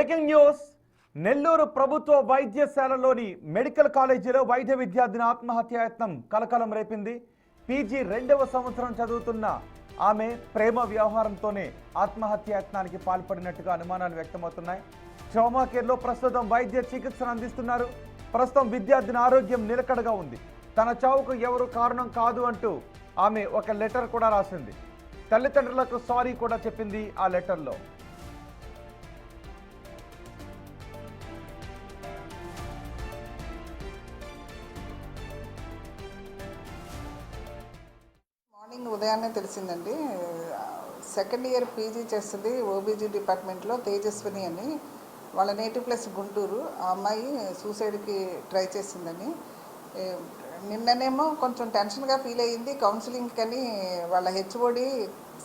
Breaking news. Nellore ప్రభుత్వ వైద్యశాలలోని medical కాలేజీలో వైద్య విద్యార్థిని ఆత్మహత్యాయత్నం కలకలం రేపింది. పీజీ 2వ సంవత్సరం చదువుతున్న ఆమె ప్రేమ వ్యవహారంతోనే ఆత్మహత్యాయత్నానికి పాల్పడినట్టుగా అనుమానాలు వ్యక్తమవుతున్నాయి. ట్రామా కేర్లో ప్రస్తుతం వైద్య చికిత్సను అందిస్తున్నారు. ప్రస్తుతం విద్యార్థిని ఆరోగ్యం నిలకడగా ఉంది. తన చావుకు ఎవరు కారణం కాదు అంటూ ఆమె ఒక లెటర్ కూడా రాసింది. తల్లిదండ్రులకు సారీ కూడా చెప్పింది ఆ లెటర్లో. మార్నింగ్ ఉదయాన్నే తెలిసిందండి. సెకండ్ ఇయర్ పీజీ చేస్తుంది ఓబీజీ డిపార్ట్మెంట్లో తేజస్విని అని. వాళ్ళ నేటివ్ ప్లేస్ గుంటూరు. ఆ అమ్మాయి సూసైడ్కి ట్రై చేసిందని. నిన్ననేమో కొంచెం టెన్షన్గా ఫీల్ అయ్యింది. కౌన్సిలింగ్కి అని వాళ్ళ హెచ్ఓడి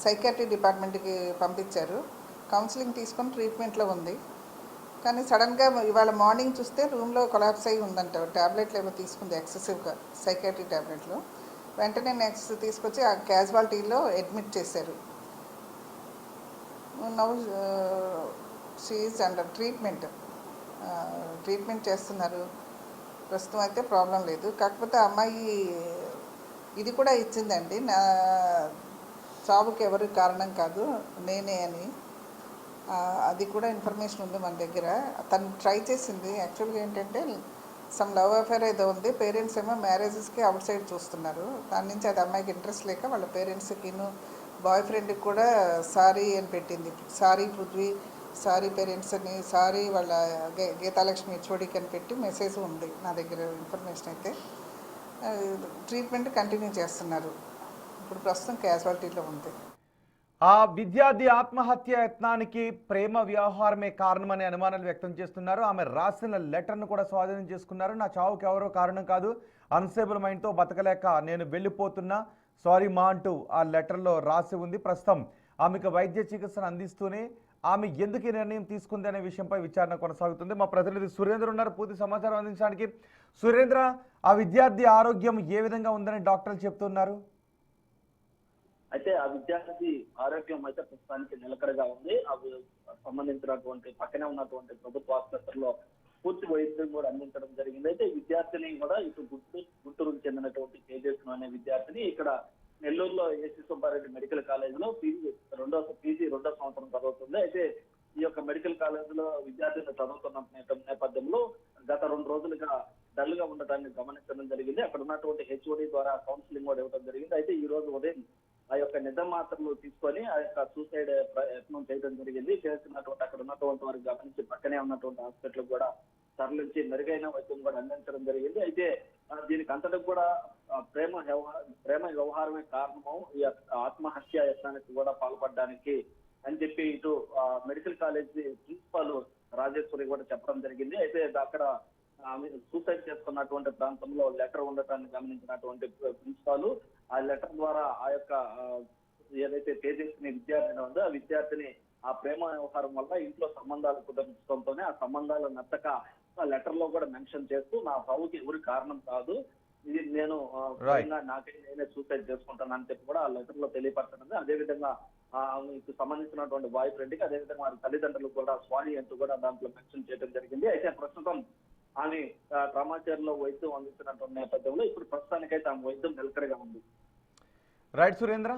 సైకాట్రీ డిపార్ట్మెంట్కి పంపించారు. కౌన్సిలింగ్ తీసుకొని ట్రీట్మెంట్లో ఉంది. కానీ సడన్గా ఇవాళ మార్నింగ్ చూస్తే రూమ్లో కొలాప్స్ అయ్యి ఉందంట. ట్యాబ్లెట్లు ఏమో తీసుకుంది ఎక్సెసివ్గా, సైకాట్రీ ట్యాబ్లెట్లు. వెంటనే నెక్స్ట్ తీసుకొచ్చి ఆ క్యాజువాలిటీలో అడ్మిట్ చేశారు. నౌ షీఈస్ అండర్ ట్రీట్మెంట్ చేస్తున్నారు. ప్రస్తుతం అయితే ప్రాబ్లం లేదు. కాకపోతే అమ్మాయి ఇది కూడా ఇచ్చిందండి, నా చావుకి ఎవరు కారణం కాదు నేనే అని. అది కూడా ఇన్ఫర్మేషన్ ఉంది మన దగ్గర. తను ట్రై చేసింది. యాక్చువల్గా ఏంటంటే సమ్ లవ్ అఫేర్ ఏదో ఉంది. పేరెంట్స్ ఏమో మ్యారేజెస్కి అవుట్ సైడ్ చూస్తున్నారు. దాని నుంచి అది అమ్మాయికి ఇంట్రెస్ట్ లేక వాళ్ళ పేరెంట్స్కిను బాయ్ ఫ్రెండ్కి కూడా సారీ అని పెట్టింది. సారీ పృథ్వీ, సారీ పేరెంట్స్ అని, సారీ వాళ్ళ గీతాలక్ష్మి హెచ్ఓడికి అని పెట్టి మెసేజ్ ఉంది నా దగ్గర ఇన్ఫర్మేషన్. అయితే ట్రీట్మెంట్ కంటిన్యూ చేస్తున్నారు. ఇప్పుడు ప్రస్తుతం క్యాజువాలిటీలో ఉంది. ఆ విద్యార్థి ఆత్మహత్య యత్నానికి ప్రేమ వ్యవహారమే కారణమనే అనుమానాలు వ్యక్తం చేస్తున్నారు. ఆమె రాసిన లెటర్ను కూడా స్వాధీనం చేసుకున్నారు. నా చావుకి ఎవరో కారణం కాదు, అన్స్టేబుల్ మైండ్తో బతకలేక నేను వెళ్ళిపోతున్నా, సారీ మా అంటూ ఆ లెటర్లో రాసి ఉంది. ప్రస్తుతం ఆమెకు వైద్య చికిత్సను అందిస్తూనే ఆమె ఎందుకు ఈ నిర్ణయం తీసుకుంది అనే విషయంపై విచారణ కొనసాగుతుంది. మా ప్రతినిధి సురేంద్ర ఉన్నారు పూర్తి సమాచారం అందించడానికి. సురేంద్ర, ఆ విద్యార్థి ఆరోగ్యం ఏ విధంగా ఉందని డాక్టర్లు చెప్తున్నారు? అయితే ఆ విద్యార్థి ఆరోగ్యం అయితే ప్రస్తుతానికి నిలకడగా ఉంది. అవి సంబంధించినటువంటి పక్కనే ఉన్నటువంటి ప్రభుత్వ ఆసుపత్రిలో పూర్తి వైద్యం కూడా అందించడం జరిగింది. అయితే విద్యార్థిని కూడా ఇటు గుంటూరుకు చెందినటువంటి తేజస్విని అనే విద్యార్థిని ఇక్కడ నెల్లూరులో ఏసీ సుబ్బారెడ్డి మెడికల్ కాలేజీలో పీజీ రెండో సంవత్సరం చదువుతుంది. అయితే ఈ యొక్క మెడికల్ కాలేజీలో విద్యార్థిని చదువుతున్న నేపథ్యంలో గత 2 రోజులుగా డల్ గా ఉండటాన్ని గమనించడం జరిగింది. అక్కడ ఉన్నటువంటి హెచ్ఓడి ద్వారా కౌన్సిలింగ్ కూడా ఇవ్వడం జరిగింది. అయితే ఈ రోజు ఉదయం ఆ యొక్క నిద్ర మాత్రలు తీసుకొని ఆ యొక్క సూసైడ్ ప్రయత్నం చేయడం జరిగింది. చేస్తున్నటువంటి అక్కడ ఉన్నటువంటి వారికి గమనించి పక్కనే ఉన్నటువంటి హాస్పిటల్ కూడా తరలించి మెరుగైన వైద్యం కూడా అందించడం జరిగింది. అయితే దీనికి అంతటికి కూడా ప్రేమ వ్యవహారమే కారణము ఈ ఆత్మహత్య యత్నానికి కూడా పాల్పడడానికి అని చెప్పి ఇటు మెడికల్ కాలేజీ ప్రిన్సిపాల్ రాజేశ్వరి కూడా చెప్పడం జరిగింది. అయితే అక్కడ ఆమె సూసైడ్ చేసుకున్నటువంటి ప్రాంతంలో లెటర్ ఉండటాన్ని గమనించినటువంటి ప్రిన్సిపాల్ ఆ లెటర్ ద్వారా ఆ యొక్క ఏదైతే తేజస్విని విద్యార్థిని ఉందో ఆ విద్యార్థిని ఆ ప్రేమ వ్యవహారం వల్ల ఇంట్లో సంబంధాలు కుదర్చడంతోనే ఆ సంబంధాలు నచ్చక ఆ లెటర్ లో కూడా మెన్షన్ చేస్తూ నా చావుకి ఎవరు కారణం కాదు, ఇది నేను నాకే నేనే సూసైడ్ చేసుకుంటాను అని చెప్పి కూడా ఆ లెటర్ లో తెలియపరచడం. అదేవిధంగా మీకు సంబంధించినటువంటి బాయ్ ఫ్రెండ్ కి అదేవిధంగా వారి తల్లిదండ్రులకు కూడా స్వారీ అంటూ కూడా దాంట్లో మెన్షన్ చేయడం జరిగింది. అయితే ప్రస్తుతం ఆమె ట్రామా కేర్ లో వైద్యం అందిస్తున్నటువంటి నేపథ్యంలో ఇప్పుడు ప్రస్తుతానికైతే ఆమె వైద్యం నిలకడగా ఉంది. రైట్ సురేంద్ర.